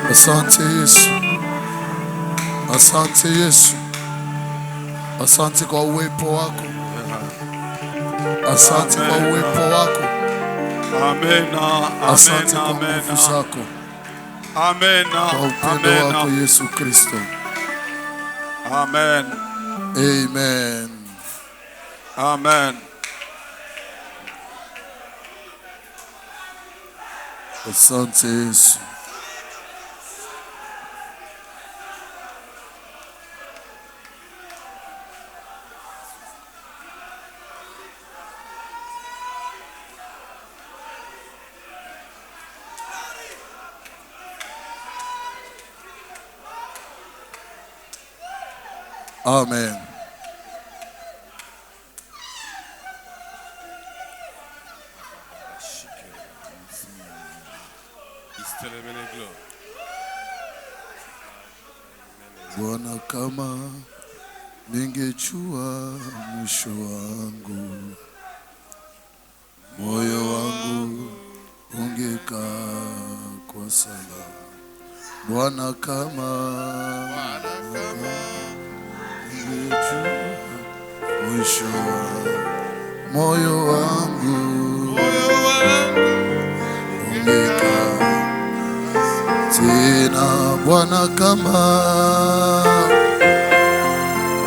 Asante Yesu, asante Yesu, asante kwa uwepo wako, asante kwa uwepo wako, asante kwa nguvu zako, kwa upendo wako Yesu Kristo. Amen. Amen. Amen. Asante Yesu. Amen. Bwana, kama ningejua mwisho wangu, moyo wangu ungekaa kwa salama. Bwana, kama ningejua mwisho wangu, moyo wangu ungekaa tena. Bwana, kama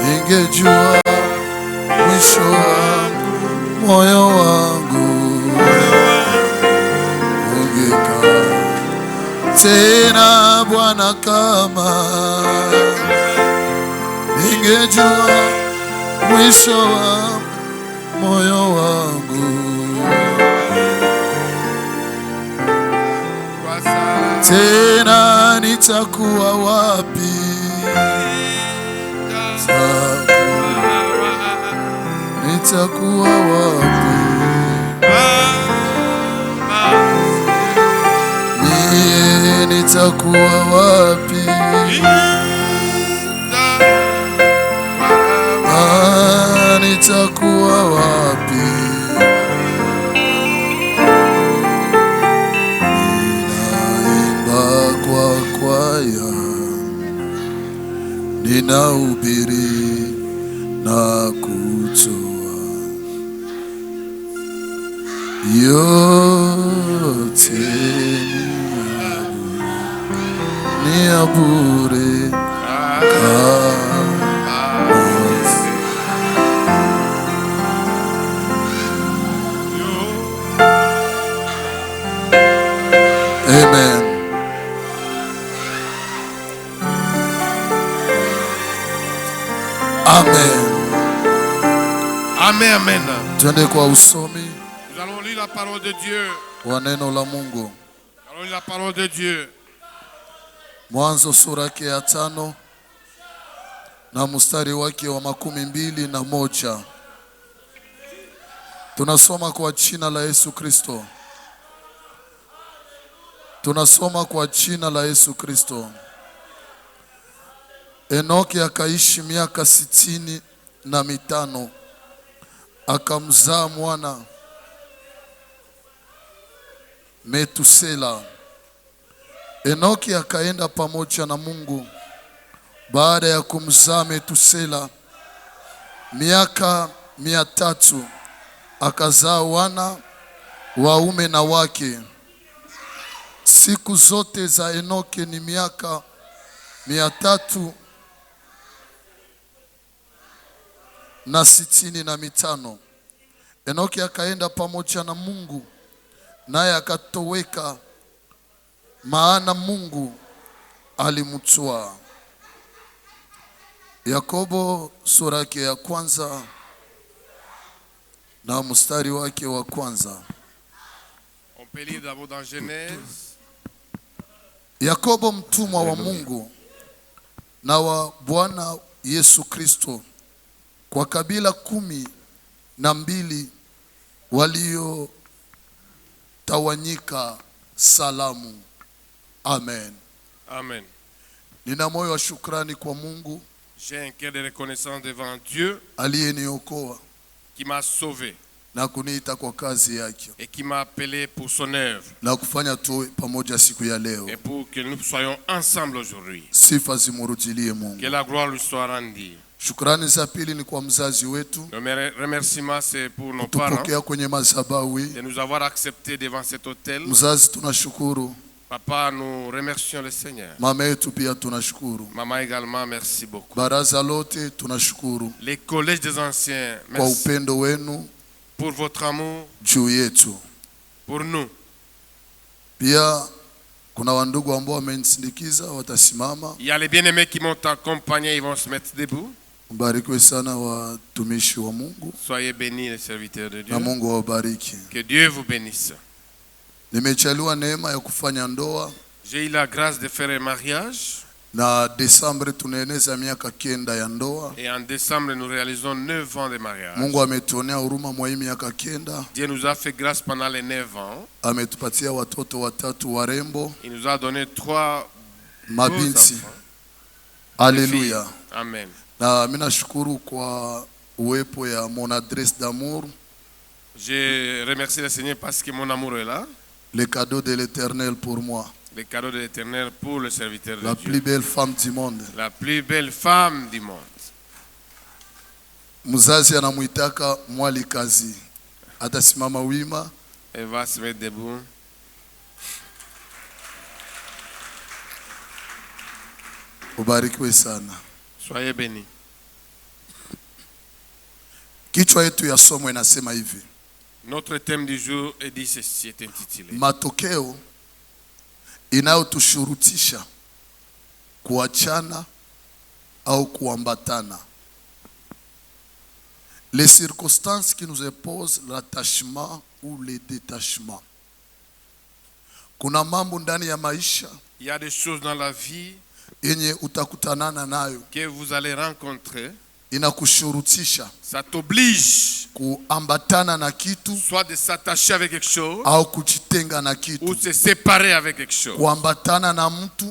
ningejua mwisho wangu, moyo wangu ungekaa tena. Bwana, kama ningejua mwisho wangu, moyo wangu tena, nitakuwa wapi? Nitakuwa wapi? Mie nitakuwa wapi? Nitakuwa wapi? Ninaimba kwa kwaya, ninahubiri na kutoa yote ni ya bure. Amen. Amen. Amen, amen. Tuende kwa usomi. Nous allons lire la parole de Dieu. Wa neno la Mungu. Nous allons lire la parole de Dieu. Mwanzo sura yake ya 5 na mstari wake wa 21. Tunasoma kwa jina la Yesu Kristo. Tunasoma kwa jina la Yesu Kristo. Enoki akaishi miaka 65, akamzaa mwana Metusela. Enoki akaenda pamoja na Mungu. Baada ya kumzaa Metusela miaka 300, akazaa wana waume na wake. Siku zote za Enoki ni miaka 365. Enoki akaenda pamoja na Mungu, naye akatoweka, maana Mungu alimtwaa. Yakobo sura yake ya 1 na mstari wake wa 1. On peut lire d'abord dans Genèse. Yakobo mtumwa wa Mungu na wa Bwana Yesu Kristo, kwa kabila 12 waliotawanyika, salamu. Amen. Amen. Nina moyo wa shukrani kwa Mungu. J'ai un cœur de reconnaissance devant Dieu Aliyeniokoa, qui m'a sauvé. na kuniita kwa kazi yake, et qui m'a appelé pour son œuvre, na kufanya tu pamoja siku ya leo. et pour que nous soyons ensemble aujourd'hui. Sifa zimurudilie Mungu. Que la gloire lui soit rendue. Shukrani za pili ni kwa mzazi wetu Le remerciement c'est pour nos parents kutupokea kwenye madhabahu hii. de nous avoir acceptés devant cet hôtel. Mzazi tunashukuru, Papa, nous remercions le Seigneur. mama yetu pia tunashukuru, Maman également, merci beaucoup. baraza lote tunashukuru Les collèges des anciens, kwa merci upendo wenu pour votre amour juu yetu. pour nous. Pia kuna wandugu ambao wamenisindikiza, watasimama. Il y a les bien-aimés qui m'ont accompagné, ils vont se mettre debout. Mbarikiwe sana watumishi wa Mungu, Soyez bénis les serviteurs de Dieu. na Mungu awabariki. Que Dieu vous bénisse. Nimechaliwa neema ya kufanya ndoa, J'ai eu la grâce de faire un mariage. na Desemba tunaeneza miaka 9 ya ndoa. Et en décembre, nous réalisons 9 ans de mariage. Mungu ametuonea huruma mwa hii miaka 9, Dieu nous a fait grâce pendant les 9 ans. ametupatia watoto 3 warembo, Il nous a donné 3 beaux mabinti. enfants. Haleluya. Amen. Na mimi nashukuru kwa uwepo ya mon adresse d'amour, Je remercie le Seigneur parce que mon amour est là. le cadeau de l'Éternel pour moi, Le cadeau de l'Éternel pour le serviteur de la Dieu. plus belle femme du monde. La plus belle femme du monde. Mzazi anamuitaka mwali kazi, atasimama wima. Elle va se mettre debout. Ubarikiwe sana. Soyez bénis. Kichwa yetu ya somo inasema hivi: Notre thème du jour est dit ceci, est intitulé matokeo inayotushurutisha kuachana au kuambatana. Les circonstances qui nous imposent l'attachement ou le détachement. Kuna mambo ndani ya maisha il y a des choses dans la vie yenye utakutanana nayo, que vous allez rencontrer. inakushurutisha Ça t'oblige kuambatana na kitu soit de s'attacher avec quelque chose au kujitenga na ou kitu, se séparer avec quelque chose. kuambatana na mtu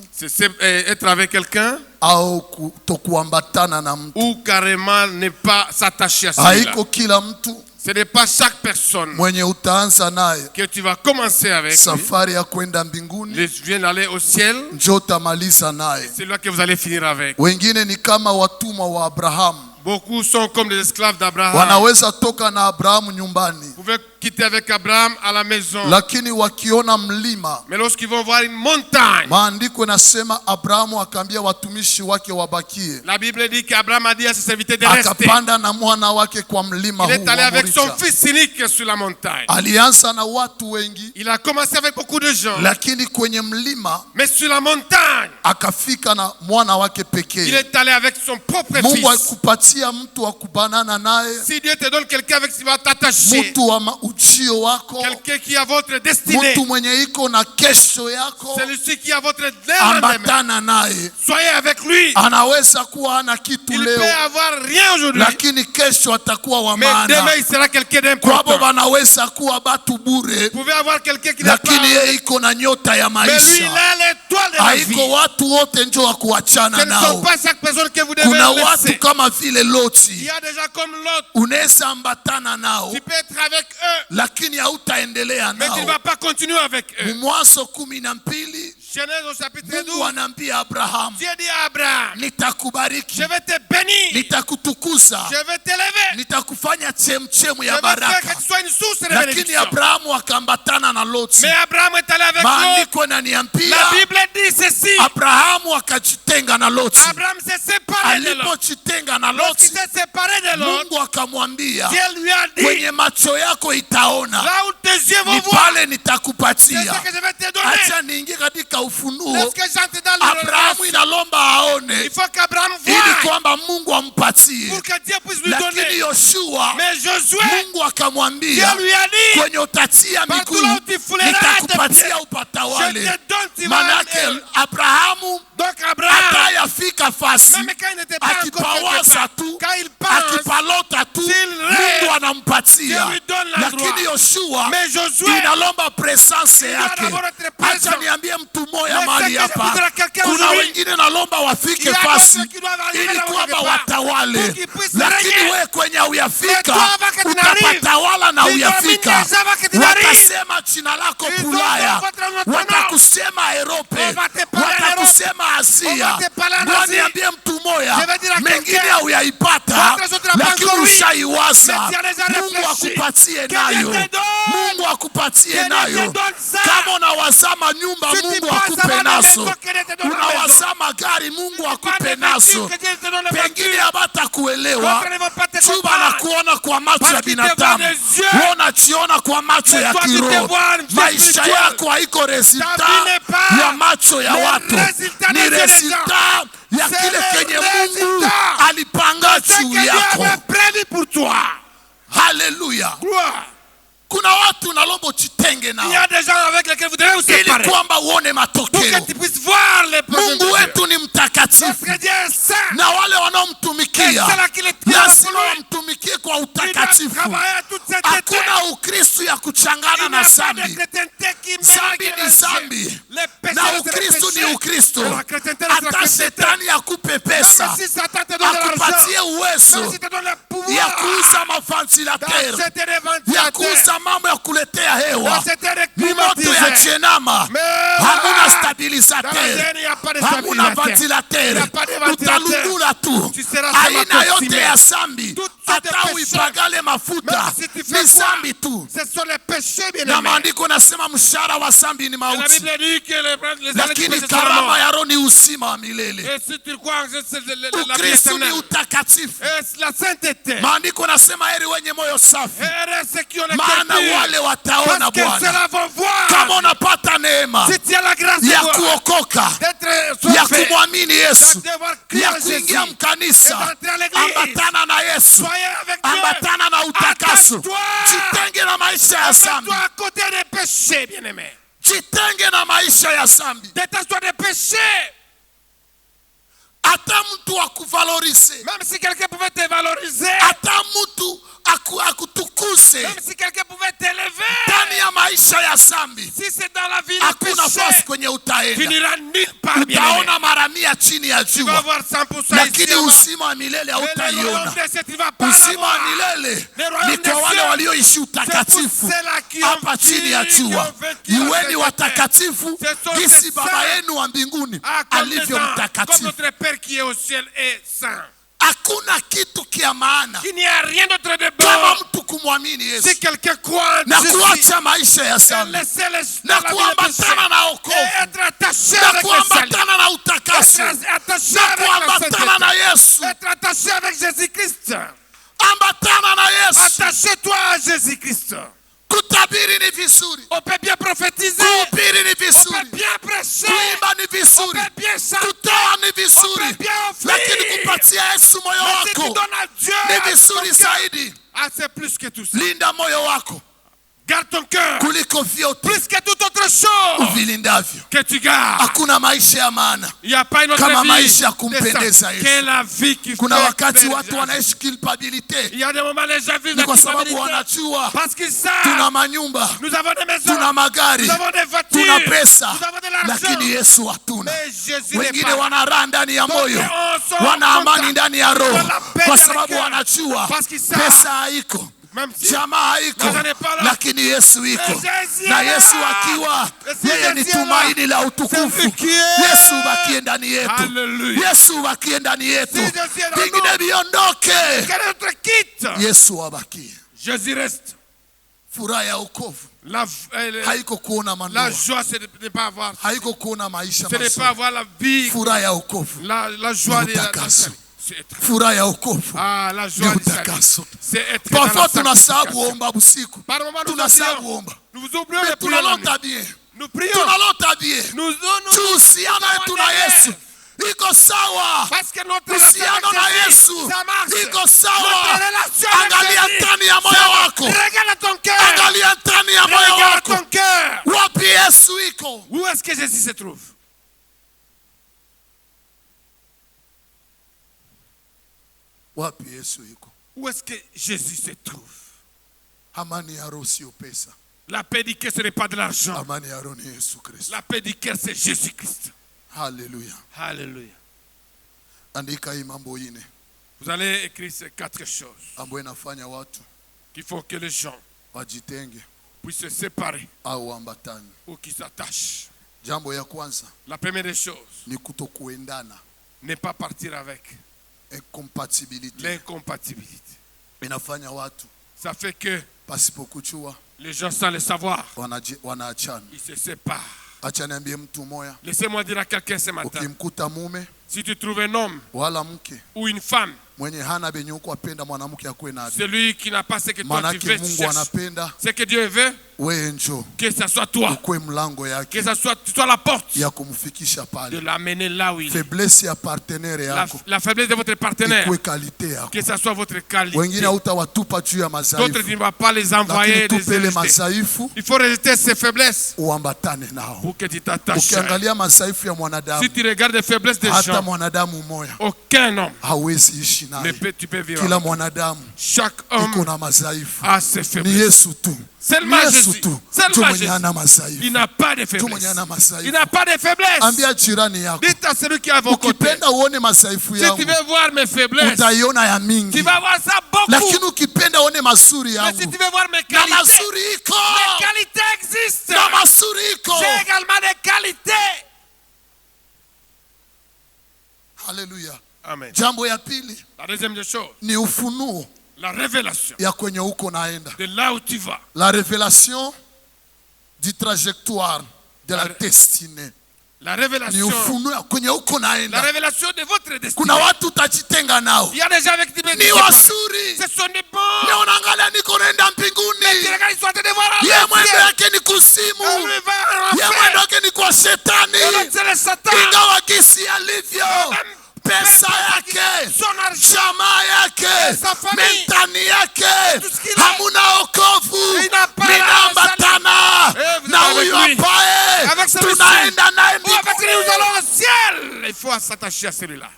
Être avec quelqu'un au kutokuambatana na mtu. ou carrément ne pas s'attacher à celui-là. Haiko kila mtu Ce n'est pas chaque personne mwenye utaanza naye que tu vas commencer avec lui. safari ya kwenda mbinguni Je viens d'aller au ciel. njo utamaliza naye. C'est là que vous allez finir avec. Wengine ni kama watumwa wa Abrahamu, Beaucoup sont comme des esclaves d'Abraham. wanaweza toka na Abrahamu nyumbani, Vous pouvez quitter avec Abraham à la maison. lakini wakiona mlima, Mais lorsqu'ils vont voir une montagne, maandiko nasema Abrahamu akaambia watumishi wake wabakie, la Bible dit qu'Abraham a dit à ses serviteurs de rester. akapanda na mwana wake kwa mlima Il huu est allé wa avec son Moricha. fils unique sur la montagne. Alianza na watu wengi, Il a commencé avec beaucoup de gens. lakini kwenye mlima Mais sur la montagne, akafika na mwana wake il pekee. est allé avec son propre Mungu fils. akupatia mtu wa kubanana naye, Si Dieu te donne quelqu'un avec qui tu vas t'attacher, mtu wa ujio wako, quelqu'un qui a votre destinée, mtu mwenye iko na kesho yako, celui qui a votre lendemain, ambatana naye. soyez avec lui. Anaweza kuwa ana kitu Il leo, peut avoir rien aujourd'hui, lakini kesho atakuwa wa mais demain maana. il sera quelqu'un Kwabo d'important. wanaweza kuwa batu bure, Vous pouvez avoir quelqu'un qui n'est pas, lakini yeye iko na nyota ya mais lui il maisha. a l'étoile de la vie. Haiko watu wote njo wa Ce kuachana ne sont nao. pas chaque personne que vous devez Kuna watu laisser. kama vile Il Loti, y a des gens comme l'autre. unaweza ambatana nao, Tu peux être avec eux, lakini hautaendelea mais tu ne nao. vas pas continuer avec eux. Mwanzo 12 Genèse au chapitre Mungu 12, anaambia Abrahamu, Dieu dit à Abraham, nitakubariki, je vais te bénir, nitakutukuza, je vais t'élever, nitakufanya chemchemu je ya vais faire que baraka. tu sois une source de Lakini bénédiction. Abrahamu akaambatana na Loti. Mais Abraham est allé avec l'autre. Maandiko La yananiambia Bible dit ceci. Abrahamu akajitenga na Loti. Abraham s'est séparé de l'autre. Alipojitenga na Lorsqu'il Loti, s'est séparé de l'autre, Mungu akamwambia, Dieu lui a dit, kwenye macho yako itaona, là où tes yeux vont ni voir, pale c'est nitakupatia. ce que je vais te donner. Acha niingie katika Ufunuo. Lorsque j'entre dans le Abrahamu inalomba aone il faut qu'Abraham ili voie kwamba Mungu ampatie. pour que Dieu puisse lui Lakini donner. Yoshua, Mais Josué, Mungu Dieu akamwambia, lui a dit, kwenye utatia partout miguu là où tu fouleras tes nitakupatia pieds, je upatawale. te donne, tu vas Manake aller. Abrahamu Donc Abraham, atayafika fasi, même quand il n'était pas encore quelque akipawaza part, tu, quand il pense, akipalota tu, s'il rêve, Mungu anampatia. Dieu lui donne la Lakini gloire. Yoshua Mais Josué, inalomba presence doit yake. d'abord être présent. Acha niambie mtu moya Mais mahali ce que je hapa, voudrais quelqu'un Kuna aujourd'hui. wengine nalomba Il y wafike a fasi d'autres qui doivent arriver ili là où kwamba quelque part, watawale, pour qu'ils puissent lakini régner. wewe kwenye Mais uyafika toi, avant que tu n'arrives, utapatawala na tu uyafika. domines avant que tu n'arrives. Watasema jina lako Ils Bulaya, vont votre nom. watakusema Europe, On va te parler en watakusema On Asia. va te parler en Bwana Asie. niambie mtu moya, Je vais dire à mengine quelqu'un, hauyaipata, d'autres autres n'ont pas lakini encore eu. ushaiwaza. Mais tu as déjà Mungu réfléchi. akupatie Que nayo, Dieu te donne. Mungu akupatie Que Dieu nayo. te donne ça. Kama unawazama nyumba, Si tu Mungu penses akupe avoir des naso. maisons, que Dieu te donne la maison. Unawazama gari, Mungu Pas akupe de naso. voiture, que Dieu te donne la Pengine voiture. habatakuelewa, D'autres ne vont pas te tu bana comprendre. kuona kwa macho Parce ya qu'ils te binadamu, voient des yeux. wewe unachiona kwa macho Mais ya toi, tu te kiroho. vois une vie Maisha spirituelle. yako haiko resultat Ta vie n'est pas ya macho ya le watu, résultat ni des yeux des resultat ya C'est kile le kenye Mungu résultat. alipanga Ce que juu Dieu yako. avait prévu pour toi. Haleluya! Gloire. Kuna watu nalomba uchitenge Il y nao a des gens avec lesquels vous devez vous ili séparer. kwamba uone Pour matokeo. que tu puisses voir les projets de Mungu Dieu. wetu ni Parce mtakatifu, que Dieu est saint. na wale Et wanaomtumikia c'est là qu'il est très lazima loin. wamtumikie kwa Il doit utakatifu. travailler toute cette Hakuna ukristu ya kuchangana Il n'y na a pas de zambi. chrétienté qui Zambi mélange ni les zambi péchés. Les péchés na restent les ukristu ni péchés. ukristu. Et la chrétienté reste la Hata chrétienté. shetani akupe pesa, Même si Satan te donne de l'argent, akupatie uwezo même si te donne le ya pouvoir kuuza maventilateur, d'acheter des ya ventilateurs, kuuza mambo ya kuletea hewa, d'acheter des ni moto ya climatiseurs. jenama, Mais hamuna dans la stabilisateur, terre, il n'y a pas de hamuna stabilisateur. Il ventilateur, n'y a pas de ventilateur. utalungula tu. Tu seras seulement Aina yote consumé. ya zambi, Toutes sortes de hata péchés. uipagale mafuta, Même si tu fais ni quoi? zambi tu. Ce sont les péchés, bien Na aimés. maandiko nasema mshahara wa zambi ni Et la mauti, Bible dit que les années du lakini péché sont la karama mort. ya roho ni uzima wa milele. Et si tu crois que c'est la vie Ukristo ni éternelle, utakatifu. et la sainteté, Maandiko nasema heri wenye moyo safi, et ceux qui ont les maana cœurs wale purs, wataona parce que Bwana. ceux-là vont voir. Kama unapata neema Si tu as la grâce de ya voir, kuokoka, d'être ya sauvé, kumwamini Yesu, de devoir crier ya en Jésus, kuingia mkanisa, et d'entrer à l'église, ambatana na Yesu, soyez avec Dieu, ambatana na utakaso. attache-toi, Jitenge na maisha ya zambi, mets-toi à côté des péchés, bien-aimé. jitenge na maisha ya zambi. Détache-toi des péchés. Hata mtu akuvalorize, Même si quelqu'un pouvait te valoriser, hata mtu akutukuze, même si quelqu'un pouvait t'élever, ndani ya maisha ya zambi si c'est dans la vie hakuna de nafasi péché, kwenye tu utaenda. n'iras nulle part, bien-aimé. Utaona mara 100 chini ya Tu vas jua, avoir 100% lakini ici. uzima wa milele Mais le royaume hautaiona. des cieux, tu vas pas Uzima wa l'avoir. milele Le royaume ni des kwa wale cieux, walioishi c'est utakatifu pour ceux-là qui ont hapa chini ya vécu, qui jua. ont vécu la Iweni sainteté. watakatifu Ce sont jinsi ces Baba saints. yenu wa mbinguni Ah, comme alivyo les saints, comme mtakatifu. notre Père qui est au ciel est saint. Hakuna kitu kia maana Il n'y a rien d'autre de kama bon. mtu kumwamini Yesu Si quelqu'un croit en na Jésus, kuacha maisha ya et zambi laisser na la vie de kuambatana na péché, wokovu et être attaché na avec le salut, kuambatana na utakaso être attaché na avec la kuambatana na sainteté, Yesu. être attaché avec Jésus-Christ. Ambatana na Yesu. Attache-toi à Jésus-Christ. Kutabiri ni vizuri, On peut bien prophétiser, kuhubiri ni on peut vizuri, bien prêcher, kuimba ni on vizuri, peut bien chanter, kutoa ni on peut vizuri, bien lakini offrir. kupatia Yesu moyo Mais si tu wako donnes à Dieu, ni à ton vizuri cœur, zaidi. ah, c'est plus que tout ça. Linda moyo wako Garde ton cœur, kuliko vyote plus que toute autre chose uvilindavyo. que tu gardes. Hakuna maisha ya maana Il n'y a pas une autre kama vie maisha ya de kumpendeza ça Yesu. que la vie qui Kuna fait wakati plaisir watu à wanaishi culpabilite, Il y a des moments les gens vivent ni la kwa sababu culpabilité wanajua parce qu'ils tuna savent manyumba, nous avons des maisons, tuna magari, nous avons des voitures, tuna pesa, nous avons de l'argent. lakini Yesu hatuna. Mais Jésus n'est Wengine pas. wana raha ndani ya moyo, Donc, on sort wana content. amani ndani ya roho, Wana paix kwa dans le sababu cœur. wanajua Parce qu'ils savent. pesa haiko, Même si jamaa haiko, L'argent n'est pas là. lakini Yesu iko. Mais Jésus Na est là. Yesu akiwa, Et si yeye ni Jésus est là, tumaini la c'est utukufu. lui qui est. Yesu bakie ndani yetu, Alléluia. Yesu bakie ndani yetu, Si Jésus est dans vingine nous, viondoke, quel autre quitte? Yesu abakie. Jésus reste. Furaha ya wokovu La haiko kuona mandoa, joie, c'est de ne pas avoir. haiko kuona maisha Ce n'est mazuri. pas avoir la vie, Furaha ya wokovu, la joie de la utakaso. salut. C'est être. furaha ya wokovu Ah, la ni joie du salut. utakaso. C'est être dans la Parfois tunasahau sanctification. kuomba usiku, Par moment, nous tunasahau oublions. kuomba, Nous oublions mais les prières la nuit. tunalota bien, Nous prions. tunalota bien. Nous Tuhusiano yetu na Yesu iko sawa, parce que notre uhusiano na Yesu ça marche. iko sawa. Notre relation avec Angalia Jésus, ndani ya moyo ça va. wako, Regarde ton cœur. angalia ndani ya moyo Regarde wako, ton cœur. wapi Yesu iko. Où est-ce que Jésus se trouve? Wapi Yesu iko. Où est-ce que Jésus se trouve? Amani ya roho sio pesa, La paix du cœur, ce n'est pas de l'argent. amani ya roho ni Yesu Kristo. La paix du cœur, c'est Jésus-Christ. Haleluya. Alléluia. Andika hii mambo ine Vous allez écrire ces 4 choses ambayo inafanya watu qui font que les gens wajitenge puissent se séparer au waambatane. ou qui s'attachent. Jambo ya kwanza La première des choses, ni kutokuendana, ne pas partir avec incompatibility. l'incompatibilité. Inafanya watu Ça fait que pasipokuchua les gens sans le savoir, wanaachana. ils se séparent. Acha niambie mtu moya, Laissez-moi dire à quelqu'un ce matin, ukimkuta mume si tu trouves un homme wala mke ou une femme, mwenye hana benye uko apenda mwanamke akuwe na celui qui n'a pas ce que toi tu manake veux, tu Mungu cherches, anapenda ce que Dieu veut, wewe njoo que ce soit toi, ukuwe mlango que yake ce soit tu sois la porte ya kumfikisha de pale. l'amener là où il est. Faiblesse ya partenaire yako La faiblesse de votre partenaire, ikuwe kalite yako. que ce soit votre qualité. Wengine hautawatupa juu ya D'autres, madhaifu, tu ne vas pas les envoyer, lakini les tupele rejeter. madhaifu Il faut rejeter ces faiblesses uambatane nao. pour que tu t'attaches. Ukiangalia madhaifu ya Si mwanadamu, tu regardes les faiblesses des hata gens, mwanadamu moya aucun homme hawezi ishi ne naye. peut, tu peux vivre. Kila mwanadamu Chaque iko homme na madhaifu. a ses Ni faiblesses. Yesu tu, Seulement ni Yesu Jésus. tu, tu Seulement mwenye Jésus. ana Il madhaifu, n'a pas de tu faiblesse. mwenye ana Il madhaifu. n'a pas de faiblesse. Ambia jirani yako, Dites à celui qui est à vos côtés, ukipenda uone madhaifu si tu yangu veux voir mes faiblesses, utaiona ya tu mingi, vas voir ça beaucoup. lakini ukipenda uone mazuri Mais si yangu, tu veux voir mes na qualités, mazuri iko, mes qualités existent. na mazuri iko. J'ai également des qualités. Haleluya. Amen. Jambo ya pili La deuxième des choses, ni ufunuo la révélation ya kwenye uko naenda, de là où tu vas. la révélation du trajectoire de la destinée. La Ni révélation, ufunuo ya kwenye uko la naenda. révélation de votre destinée. Kuna watu utajitenga nao, Il y a des gens avec qui tu ni wazuri, ce sont des bons. leo naangalia niko naenda Tu mbinguni, regardes, ils sont en train de voir ye en mwendo ciel. yake ni kuzimu, On lui va en ye enfer. mwendo yake ni kwa shetani, Et l'autre, c'est le Satan. ingawa kisi alivyo, pesa yake, Son argent. jamaa yake, Sa famille. mentani yake, Tout ce qu'il a. hamuna okovu, Il n'a pas la ninaambatana Eh, vous na êtes avec huyu lui. ambaye Avec celui-ci. tunaenda naye Oh, avec lui, nous mbinguni. allons au ciel. Il faut s'attacher à celui-là.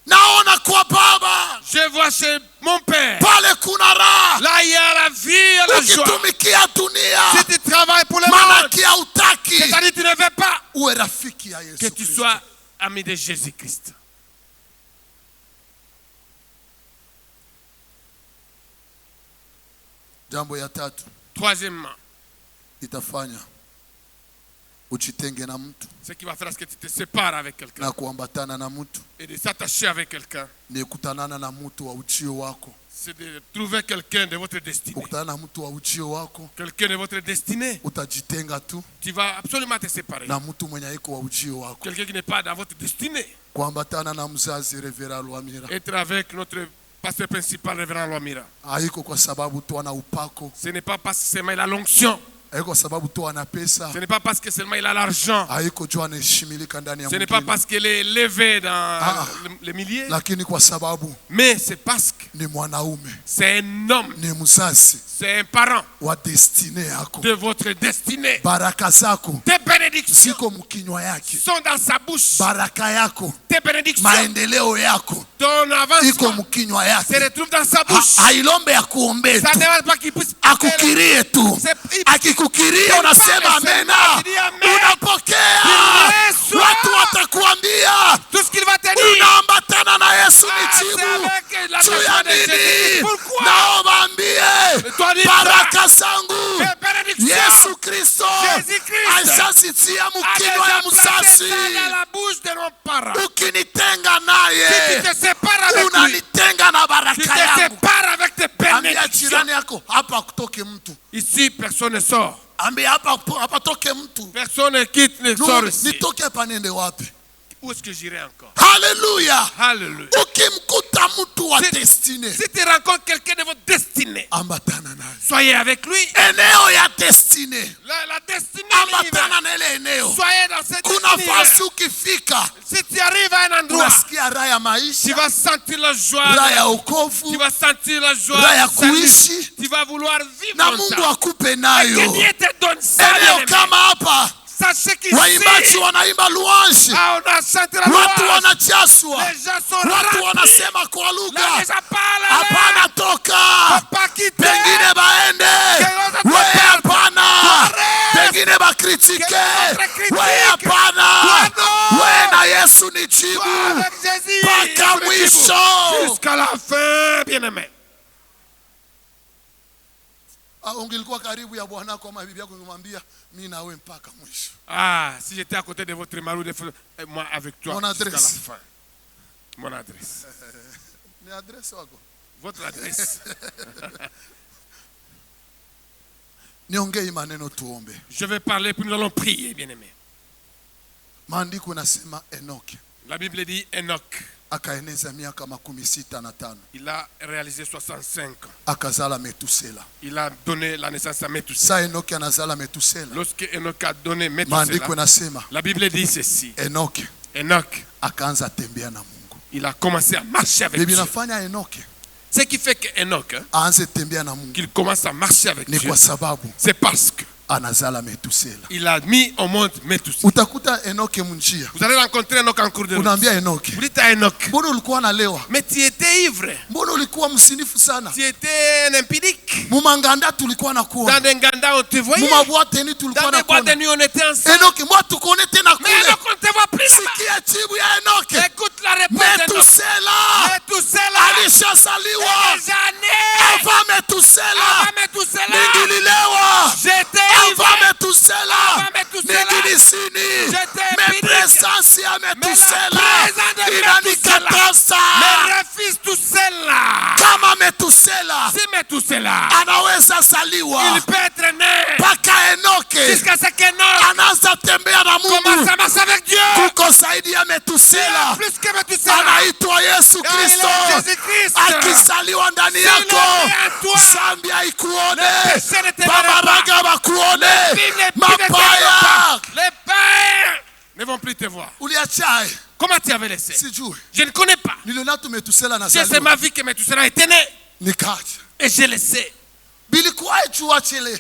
Naona kwa Baba Je vois chez mon père. pale kuna raha, Là, il y a la vie et la joie. ukitumikia dunia Si tu travailles pour le monde, manaki hautaki c'est-à-dire tu ne veux pas uwe rafiki ya que Yesu tu Kristo. sois ami de Jésus-Christ. Jambo ya tatu Troisièmement, itafanya uchitenge na mtu ce qui va faire, c'est que tu te sépares avec quelqu'un na kuambatana na mtu et de s'attacher avec quelqu'un, ni kutanana na mtu wa uchio wako, c'est de trouver quelqu'un de votre destinée. ukutana na mtu wa uchio wako, Quelqu'un de votre destinée. utajitenga tu Tu vas absolument te séparer. na mtu mwenye iko wa uchio wako. Quelqu'un qui n'est pas dans votre destinée. Kuambatana na mzazi Revera Lwamira Être avec notre pasteur principal, révérend Lwamira. haiko kwa sababu tu ana upako, Ce n'est pas parce que seulement il a l'onction. haiko kwa sababu tu ana pesa, Ce n'est pas parce que seulement il a l'argent. haiko juu anaheshimilika ndani ya Ce n'est pas mwingine, parce qu'il est élevé dans Ah. les milliers. lakini kwa sababu Mais c'est parce que ni mwanaume, c'est un homme. ni mzazi C'est un parent wa destine yako. de votre destinée. Baraka zako Tes bénédictions ziko mkinywa yake, sont dans sa bouche. baraka yako, Tes bénédictions, maendeleo yako ton iko avancement mkinywa se yake. retrouve dans sa bouche. Hailombe akuombee Ça tu, ne demande pas qu'il puisse akukirie tu. Akikukiria unasema amena, unapokea. Yesu. Watu watakuambia tout ce qu'il va te dire. unaambatana na Yesu. Ni C'est jibu avec la juu ya personne de nini? Jésus. Pourquoi? Naomba ambie Toi, dis baraka zangu Tes bénédictions. Yesu Kristo Jésus-Christ aishazitia a mkinywa ya déjà placé mzazi. ça dans la bouche de nos parents. Ukinitenga Si naye tu te sépares avec lui, unanitenga na tu baraka te yangu. sépares avec tes Ambia bénédictions. jirani yako hapa kutoke mtu, Ici, personne ne sort. ambia hapa toke mtu. Personne ne quitte, ne sort ici. Nitoke hapa niende wapi? Où est-ce que j'irai encore? Haleluya. Alléluia. Ukimkuta mtu wa Si- destiny, Si tu rencontres quelqu'un de votre destinée, ambatana naye. soyez avec lui. Eneo ya destiny, La destinée, ambatana na ile eneo. soyez dans cette Kuna destinée. fasi ukifika Si tu arrives à un endroit, unasikia raha ya tu maisha, vas sentir la joie. raha ya Tu wokovu, vas sentir la joie. raha ya du salut. kuishi, Tu vas vouloir vivre na dans Mungu ça. akupe Que nayo. Dieu te donne ça. Eneo bien-aimé. kama hapa Sachez qu'ici, waimbaji wanaimba luanji, ah, on a chanté la watu louange. wanachaswa, Les gens sont watu ravis. wanasema kwa Là, lugha. les gens parlent. Hapana, toka, Pas quitter. pengine baende, we hapana, pengine bakritike, we hapana, Yesu ni jibu Sois avec Jésus. mpaka mwisho. Jusqu'à la fin, bien-aimé. Ungilikuwa karibu ya bwanako ama bibi yako ungemwambia mimi na wewe mpaka mwisho. Ah, si j'étais à côté de votre mari, moi avec toi Mon jusqu'à la adresse. fin. Mon adresse. Ni adresse wako. Votre adresse. Niongee maneno tuombe. Je vais parler, puis nous allons prier, bien-aimé. Maandiko nasema Enoki La Bible dit Enoch. akaeneza miaka 65. Il a réalisé 65 ans. Akazala Metusela. Il a donné la naissance à Métusela. Sa Enoki anazala Metusela. Lorsque Enoch a donné Maandiko Métusela, nasema la Bible dit ceci. Enoki Enoch, akaanza tembea na Mungu. il a commencé à marcher avec Bibi Dieu. nafanya Enoki Ce qui fait que Enoch, aanze tembea na Mungu qu'il commence à marcher avec ni Dieu, kwa sababu c'est parce que anazala Metusela. il a mis au monde Métusela. Utakuta Enoki munjia. Vous allez rencontrer Enoch en cours de route. Unaambia Enoki, Vous dites à Enoch, mbona ulikuwa nalewa? mais tu étais ivre, Mbona ulikuwa msinifu sana? tu étais un impudique. Mumanganda tulikuwa Dans nakuona. des ganda, on te voyait. Mumabwate ni tulikuwa Dans des boîtes de nakuona. nuit, on était ensemble. Enoki mwa tukuone tena Mais kule. Enoch, on ne te voit plus là-bas. Sikia jibu ya Enoki. Écoute la réponse d'Enoch. Metusela Métusela, alishazaliwa. des années Ava Metusela avant Métusela, ningililewa. j'étais ivre. Ava Metusela Avant Metusela, ningilisini. j'étais Me impudente. presence ya Metusela présence de inanikataza. Mais refuse tout cela. Kama Metusela Si Métusela, anaweza zaliwa il peut être né mpaka Enoki jusqu'à ce qu'Enoch anaanza tembea na commence Mungu, à marcher avec Dieu. kuko zaidi ya Metusela Plus que Métusela, anaitwa Yesu il Kristo. est Jésus-Christ. Akizaliwa ndani S'il yako, est né en toi, zambi haikuone, le péché ne te verra babaraga bakuone, Les mapaya païens ne vont plus te voir. uliachae. Comment tu avais laissé? Sijui Je ne connais pas. niliona tu Metusela Je sais anazaliwa ma vie que Métusela était né nikaacha. et je le sais. Bilikuwaje tuachele?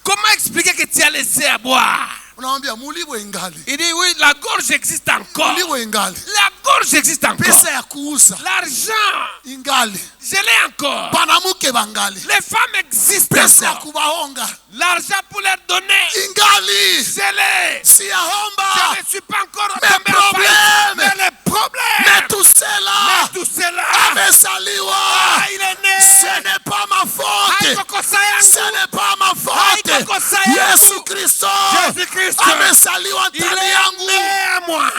Comment expliquer que tu as laissé à boire? Unamwambia muliwe ingali, Il dit oui, la gorge existe encore. muliwe ingali, La gorge existe encore. pesa ya kuuza L'argent, ingali, je l'ai encore. banamuke bangali, Les femmes existent pesa ya encore. kubahonga L'argent pour leur donner, ingali, je l'ai. Je siyahomba. ne suis pas encore Mais tombé en faillite. problème. Mais le problème, Metusela tout cela, amezaliwa. il est né. Ce n'est pas ma faute. Haikokosa yangu. Ce n'est pas ma faute. Haikokosa yangu. Yesu Kristo Jésus-Christ, amezaliwa il ndani est yangu. né à moi.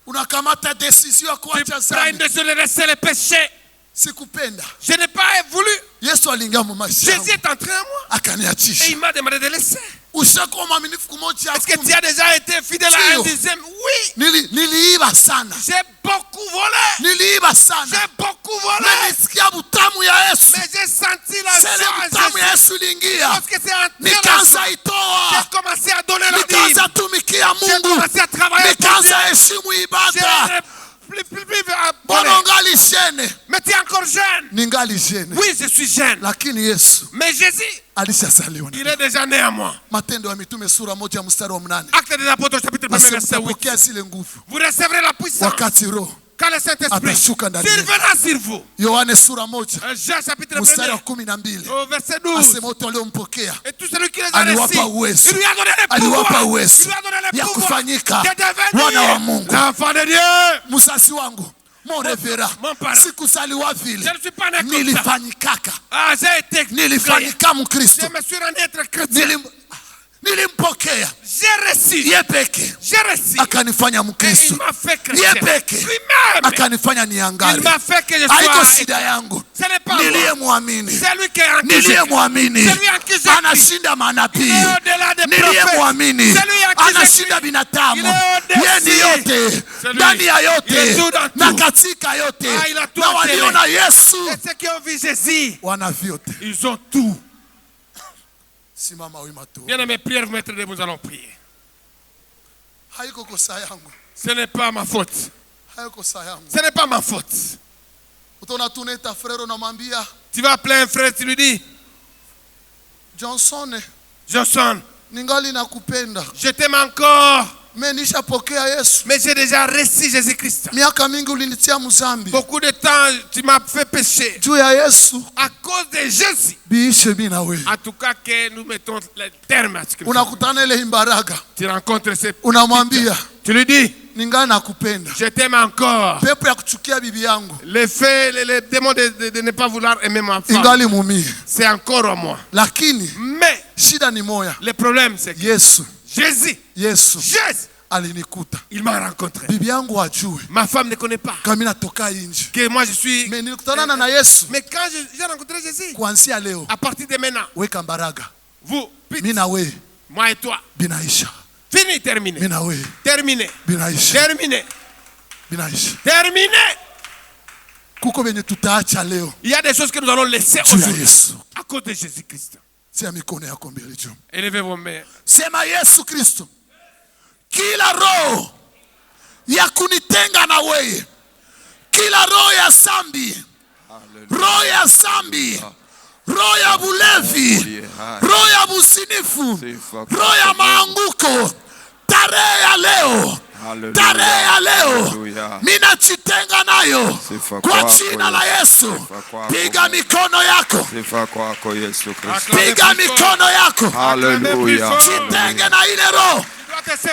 Unakamata decision ya Tu kuacha prends une dhambi. décision de laisser le péché. Sikupenda. Je n'ai pas voulu. Yesu aliingia mu maisha Jésus yangu est entré en moi et akaniachisha. il m'a demandé de laisser. Ushakuwa mwaminifu kumoja ya Est-ce que kumi. tu as déjà été fidèle à un Ndio. dixième? Oui. Niliiba sana. J'ai beaucoup volé. Niliiba sana. J'ai beaucoup volé. Na nisikia butamu ya Yesu. Mais j'ai senti la Sele joie. butamu ya Jésus. Yesu iliingia. Lorsque c'est entré la Nikaanza joie, itoa. j'ai commencé à donner le dîme. Nikaanza tumikia J'ai Mungu. commencé à travailler pour Nikaanza Dieu. heshimu J'ai ibada. plus à Mbona voler. ungali shene? Mais tu es encore jeune. Ningali shene. Oui, je suis jeune. Lakini Yesu Mais Jésus, alishazaliwa. il est déjà né à moi. Matendo ya Mitume sura 1 mstari wa 8. Acte des apôtres, chapitre 1, verset 8. Mtapokea zile nguvu Vous recevrez la puissance wakati Roho. quand le Saint-Esprit Atashuka ndani yenu. surviendra sur vous. Yohane sura 1 Jean chapitre mstari wa 1, 12. au verset 12. Asema wote waliompokea Et tout celui qui les a aliwapa reçus, uwezo. il lui a donné le Aliwapa pouvoir. uwezo Il lui a donné le ya pouvoir kufanyika de wana wa devenir Mungu. l'enfant de Dieu. Musasi wangu mon revera, Mon parent. sikuzaliwa vile, Je ne suis pas né comme ça. nilifanyikaka, Ah, j'ai été créé. nilifanyika Mkristo, Je me suis rendu être chrétien. nilimpokea J'ai reçu. ye peke J'ai reçu. akanifanya Et il Mkristo, m'a fait ye chrétien. peke Lui-même. akanifanya Il niangali. m'a fait que je Haiko sois. shida yangu, Ce n'est pas moi. niliyemwamini, C'est lui qui est en qui j'ai cru. niliyemwamini C'est lui en qui j'ai cru. anashinda manabii, Il est au-delà des prophètes. niliyemwamini C'est lui en qui j'ai anashinda cru. binadamu. Il est Yeye ni au-dessus. yote C'est lui. ndani ya Il est yote tout dans na tout. katika yote, Ah, il a tout na enterré. waliona Yesu Et ceux qui ont vu Jésus, wana vyote. ils ont tout. Simama wima tu, Bien aimé, prière, vous mettre debout, nous allons prier. haiko kosa yangu, Ce n'est pas ma faute. haiko kosa yangu. Ce n'est pas ma faute. Utaona tuneta frère, unamwambia Tu vas appeler un frère, tu lui dis, Johnson, Johnson, ningali nakupenda, je t'aime encore, mimi nishapokea Yesu. mais j'ai déjà reçu Jésus-Christ. Miaka mingi ulinitia mzambi, Beaucoup de temps, tu m'as fait pécher. juu ya Yesu À cause de Jésus. biishe mimi na wewe. En tout cas, que nous mettons le terme à ce que nous faisons. Unakutana ile imbaraga, Tu rencontres ces... unamwambia Tu lui dis, ningali nakupenda. Je t'aime encore. Pepo ya kuchukia bibi yangu Le fait, les démons de ne pas vouloir aimer ma femme, ingali mumie. c'est encore en moi. Lakini Mais shida ni moya. le problème, c'est que Yesu Jésus, alinikuta. il m'a rencontré. Bibi yangu ajue Ma femme ne connaît pas kama natoka nje. que moi je suis. Mais nilikutana na Yesu. Mais quand j'ai rencontré Jésus, Kuanzia leo à partir de maintenant, weka mbaraga. vous, Mimi na we moi et toi, binaisha. fini, terminé. Mimi na we Terminé. binaisha. Terminé. Binaisha. Terminé. Kuko benye tutaacha leo. Il y a des choses que nous allons laisser Juu ya aujourd'hui Yesu. à cause de Jésus-Christ. Sia mikono yako mbele juu. Élevez vos mains. Sema Yesu Kristo. Kila roho ya kunitenga na wewe. Kila roho ya zambi. Roho ya zambi. Roho ya bulevi. Roho ya businifu. Roho ya maanguko. Tarehe ya leo. Tarehe ya leo ninajitenga nayo kwa jina la Yesu. Piga mikono yako. Sifa kwako Yesu Kristo. Piga mikono yako. Haleluya. Jitenge na ile roho.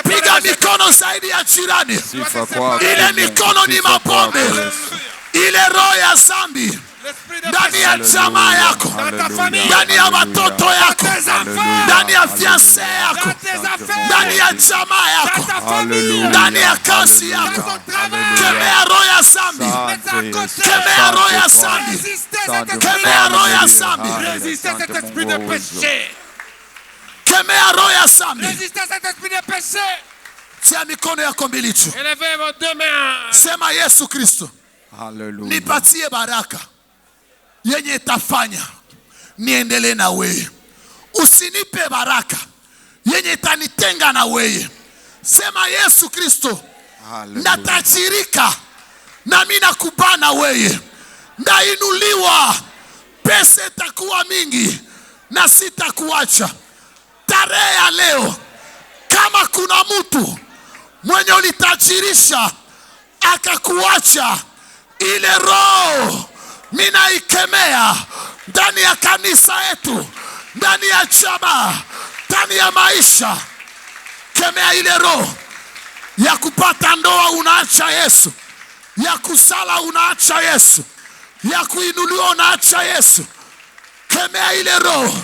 Piga mikono zaidi ya jirani. Sifa kwako. Ile mikono ni mapombe. Ile roho ya zambi ndani ya jamaa yako, ndani ya watoto yako, ndani ya fiancé yako, ndani ya jamaa yako, ndani ya kazi yako. Kemea roho ya zambi. Kemea roho ya zambi. Kemea roho ya zambi. Résistez cet esprit de péché. Kemea roho ya zambi. Résistez cet esprit de péché. Tia mikono yako mbili juu. Élevez vos deux mains. Sema Yesu Kristo, Haleluya. nipatie baraka yenye itafanya niendelee na wewe. Usinipe baraka yenye itanitenga na wewe. Sema Yesu Kristo, natajirika na mimi nakubana wewe. Ndainuliwa, pesa itakuwa mingi na sitakuacha. Tarehe ya leo, kama kuna mtu mwenye ulitajirisha akakuacha, ile roho mimi naikemea ndani ya kanisa yetu, ndani ya jamaa, ndani ya maisha. Kemea ile roho ya kupata ndoa, unaacha Yesu. Ya kusala, unaacha Yesu. Ya kuinuliwa, unaacha Yesu. Kemea ile roho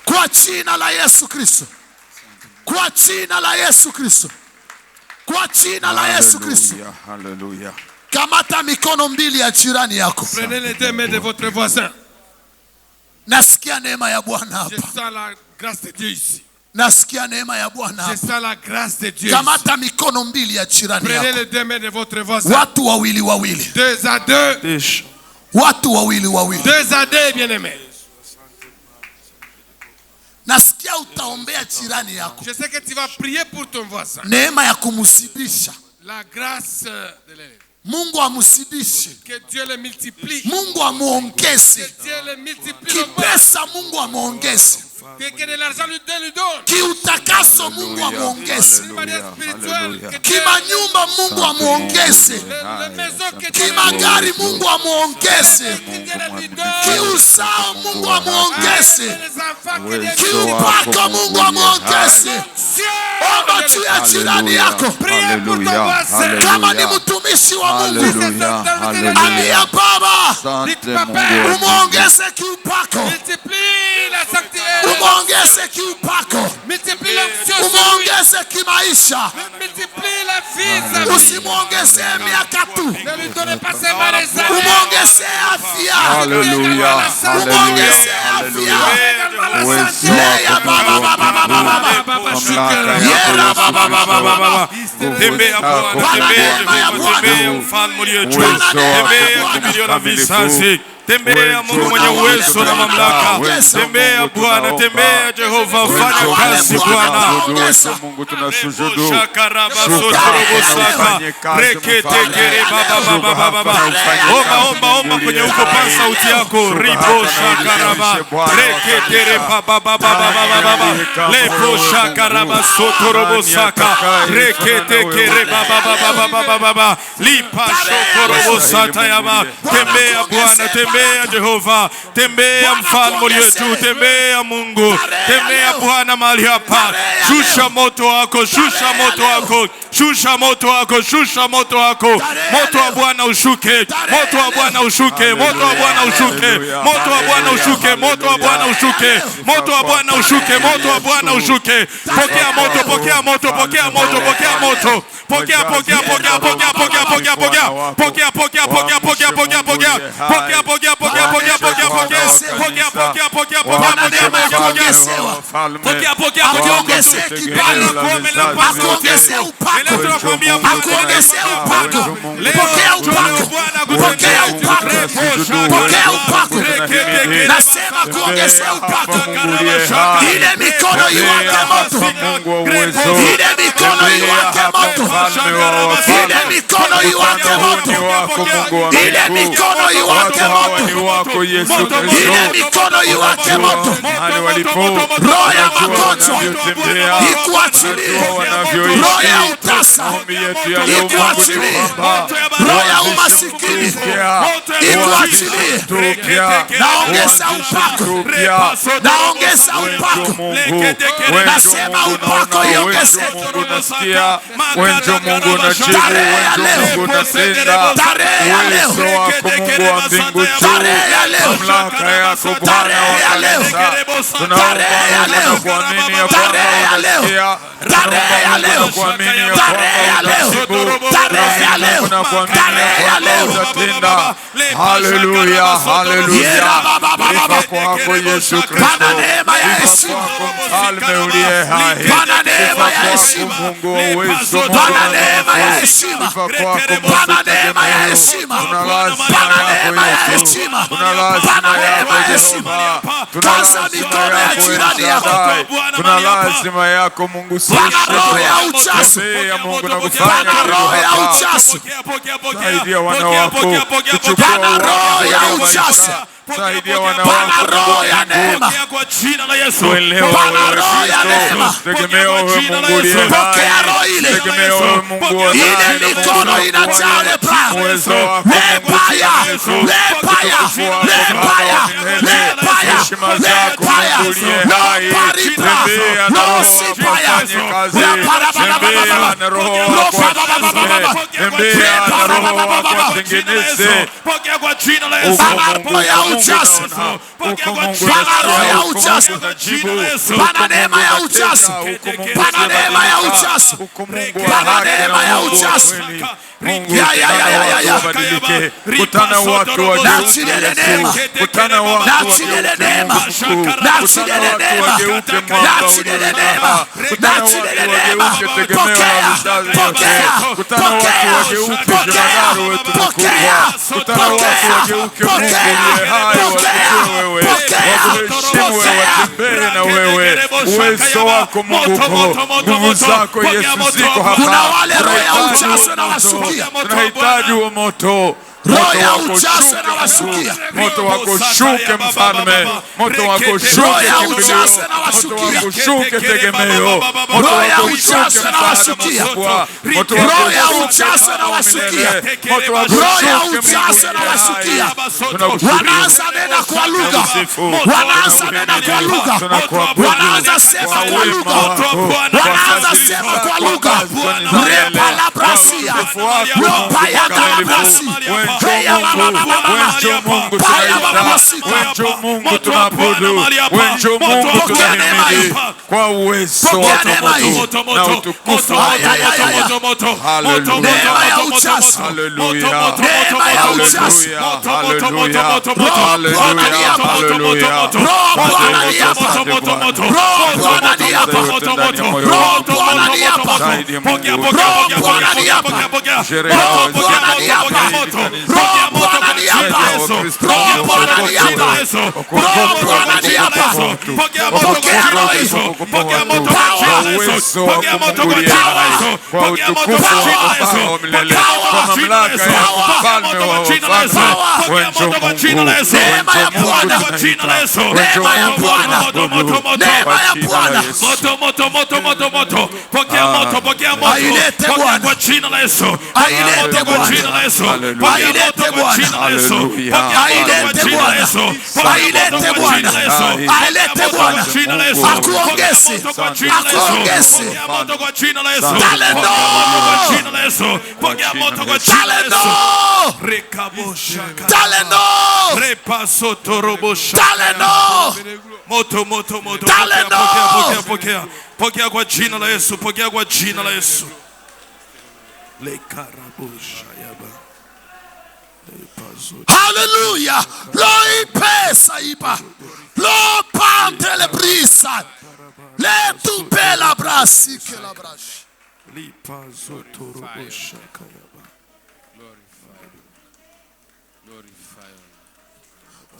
kwa jina la Yesu Kristo. Kwa jina la Yesu Kristo. Kwa jina la Yesu Kristo. Haleluya. Kamata mikono mbili ya jirani yako. Prenez les deux mains de votre voisin. Nasikia neema ya Bwana Je hapa. sens la grâce de Dieu ici. Nasikia neema ya Bwana Je hapa. sens la grâce de Dieu ici. Kamata mikono mbili ya jirani Prenez yako. les deux mains de votre voisin. Watu wawili wawili. Deux à deux. Watu wawili wawili. Deux à deux, bien-aimés. Nasikia utaombea jirani yako. Je sais que tu vas prier pour ton voisin. Neema ya kumzidisha. La grâce de l'élève. Mungu amzidishe. Que Dieu le multiplie. Mungu amuongeze. Que Dieu le multiplie. Kipesa Mungu amuongeze. Que de l'argent lui donne. Kiutakaso Mungu amuongeze. De manière spirituelle. Que Dieu- Kimanyumba Mungu amuongeze. La maison que Dieu Kimagari Mungu amuongeze. lui donne. Kiusao Mungu amuongeze. Les enfants que Dieu Kiupako Mungu amuongeze. Omba juu ya jirani yako. Priez pour ton voisin. Kama ni mtumishi wa Mungu, Haleluya. Haleluya. ambia Baba Asante Mungu. umuongeze kiupako. Multiplie la sanctuaire. Umuongeze kiupako. Multiplie l'onction sur lui. Umuongeze kimaisha. Multiplie la vie sa vie. Usimuongeze miaka tu. Ne lui donnez pas ses mains les années. Umuongeze afya. Haleluya. Umuongeze Haleluya. afya. Uwezo Leya wako baba baba baba baba. mamlaka Yera yako baba baba baba. Tembea Bwana, tembea Jehova, tembea mfalme uliye juu. Tembea kimbilio la vizazi. Tembea Mungu mwenye uwezo na mamlaka. Tembea Bwana, tembea Jehova, fanya kazi Bwana. Mungu tunasujudu. Omba kwenye uko pa sauti yako. Ripo shakaraba reketere baba lepo shakaraba sotorobo saka reketekere baba lipa shokorobo satayama. Tembea Bwana, tembea tembea Jehova, tembea mfalme wetu, tembea Mungu, tembea Bwana mahali hapa. Shusha moto wako, shusha moto wako, shusha moto wako, shusha moto wako. Moto wa Bwana ushuke, moto wa Bwana ushuke, moto wa Bwana ushuke, moto wa Bwana ushuke, moto wa Bwana ushuke, moto wa Bwana ushuke, moto wa Bwana ushuke. Pokea moto, pokea moto, pokea moto, pokea moto. Pokea, pokea, pokea, pokea, pokea, pokea, pokea. Pokea, pokea, pokea, pokea, pokea, pokea. Pokea, pokea, pokea, pokea, pokea, pokea. Pokea, pokea, pokea, pokea, pokea, pokea, pokea. Pokea, pokea, akuongezee kibali, akuongezee upako, akuongezee upako. Pokea upako, pokea upako, pokea upako. Nasema kuongezea upako. Ile mikono iwake moto, ile mikono iwake moto, ile mikono iwake moto, ile mikono iwake moto, ile mikono iwake moto. Roho ya magonjwa ikuachilie, roho ya utasa ikuachilie, roho ya umasikini ikuachilie. Naongeza upako, naongeza upako. Nasema upako iongezeke. Wenjo Mungu unajibu, wenjo Mungu unatenda. Uwezo wako Mungu wa mbingu juu, mamlaka yako Bwana wa kanisa. Tunaomba Mungu na kuamini ya kwamba unasikia. Tunaomba Mungu na kuamini ya kwamba utajibu. Tunaomba Mungu na kuamini ya kwamba utatenda. Haleluya, haleluya. Sifa kwako Yesu Kristo, sifa kwako mfalme uliye hai, sifa kwako Mungu wa uwezo, Mungu wa nguvu, sifa kwako mtegemeo. Tuna lazima yako Yesu, tuna lazima yako Jehova, tuna lazima yako Elshadai, tuna lazima yako Mungu Sisi. Tembea Mungu na kufanya roho ya uchafu. Saidia wana wako kuchukua saidia wana wako roho ya neema kwa jina la Yesu. Tuelewa wewe Kristo, tegemeo wewe Mungu uliye hai, tegemeo wewe Mungu wa ile mikono inajaa lepaya, lepaya, lepaya, lepaya, lepaya, lepaya, no paripra, no sipaya, tembea na roho wako tembea na roho wako tengeneze kwa jina la Yesu. Uchafu, Bwana roho ya uchafu, Bwana neema ya uchafu, Bwana neema ya uchafu, Bwana neema ya uchafu. Kutana watu wa neema, kutana watu wa neema, wageuke mwamba uliona, kutana watu wageuke tegemeo la vizazi vyote, kutana watu wageuke jemadari wetu mkubwa, kutana watu wageuke Mungu uliye hai, wakujue wewe, wakuheshimu wewe, watembee na wewe. Uwezo wako Mungu, nguvu zako Yesu ziko hapa. Kuna wale roho ya uchafu na wasukia, tunahitaji wa moto. Roho ya uchafu na wasukia, moto wako shuke mfalme, moto wako shuke kimbilio, moto wako shuke tegemeo, moto wako shuke msaada mkubwa, moto wako uchafu na wasukia, moto wako uchafu na wasukia. Wanaanza nena kwa lugha, wanaanza nena kwa lugha, wanaanza sema kwa lugha, wanaanza sema kwa lugha. Repa la brasia, ropa ya brasia. Wenjo Mungu tunaita, wenjo Mungu tunaabudu, wenjo Mungu tunahimidi kwa uwezo wako moto na utukufu wako moto. Haleluya, haleluya, haleluya, kwa utukufu wako milele, kwa mamlaka ya ufalme wa ufalme. Wenjo Mungu, wenjo Mungu tunaita, wenjo Mungu tunaabudu kwa jina la Yesu. Moto, moto, moto, moto, moto. Pokea moto, pokea moto. Pokea kwa jina la Yesu. Pokea moto kwa jina la Yesu. Pokea moto Ailete Bwana. Ailete Bwana. Ailete Bwana. Ailete Bwana. Akuongeze. Akuongeze. Talendo. Talendo. Talendo. Talendo. Moto. Pokea kwa jina la Yesu. Pokea kwa jina la Yesu. Hallelujah. Lo ipesa iba. Lo pantele brisa. Le tu bela brasi ke la brashi.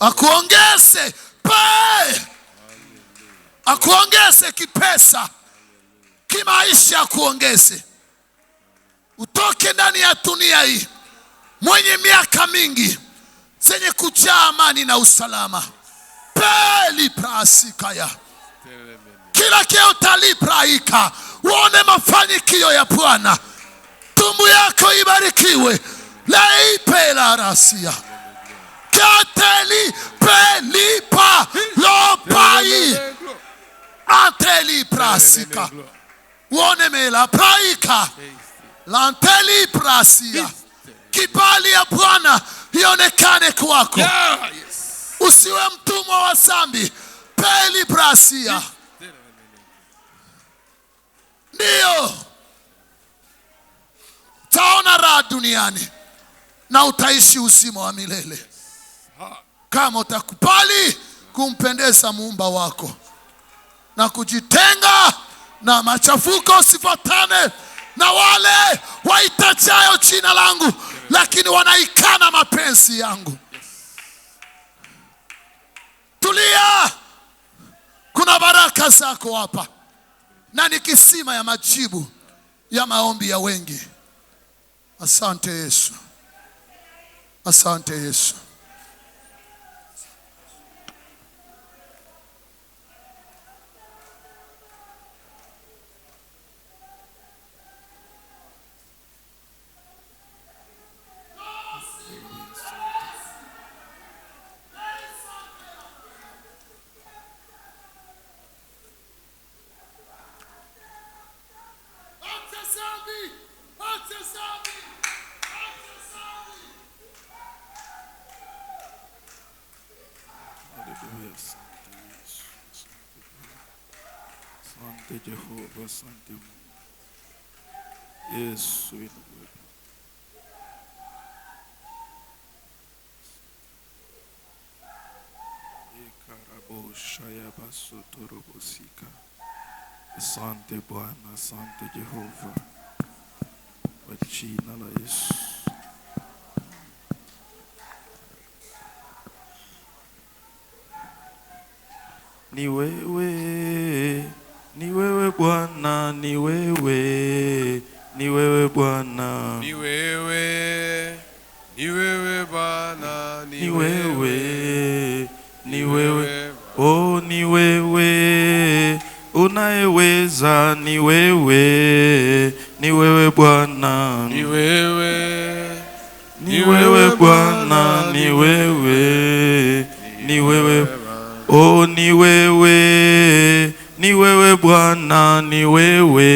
Akuongeze pe. Akuongeze kipesa. Kimaisha akuongeze. Utoke ndani ya dunia hii mwenye miaka mingi zenye kujaa amani na usalama. Peli prasikaya. Kila keo talipraika. Uone mafanikio ya Bwana. Tumbu yako ibarikiwe. Leipe la rasia. Kateli pelipa lopai. Anteli prasika. Uone mela praika. Lanteli prasia. Kibali ya Bwana ionekane kwako. Usiwe mtumwa wa dhambi. Peli prasia. Ndio. Taona raha duniani na utaishi uzima wa milele. Kama utakubali kumpendeza Muumba wako na kujitenga na machafuko, usifuatane na wale waitajayo jina langu lakini wanaikana mapenzi yangu. Tulia. Kuna baraka zako hapa. Na ni kisima ya majibu ya maombi ya wengi. Asante Yesu. Asante Yesu. Asante Jehova, asante Yesu. Asante Bwana, asante Jehova, kwa jina la Yesu. Ni wewe Bwana, ni wewe Bwana, Ni wewe Bwana, ni wewe, oh ni wewe unayeweza, ni wewe Bwana, ni wewe Bwana, ni wewe, oh ni wewe Bwana, ni wewe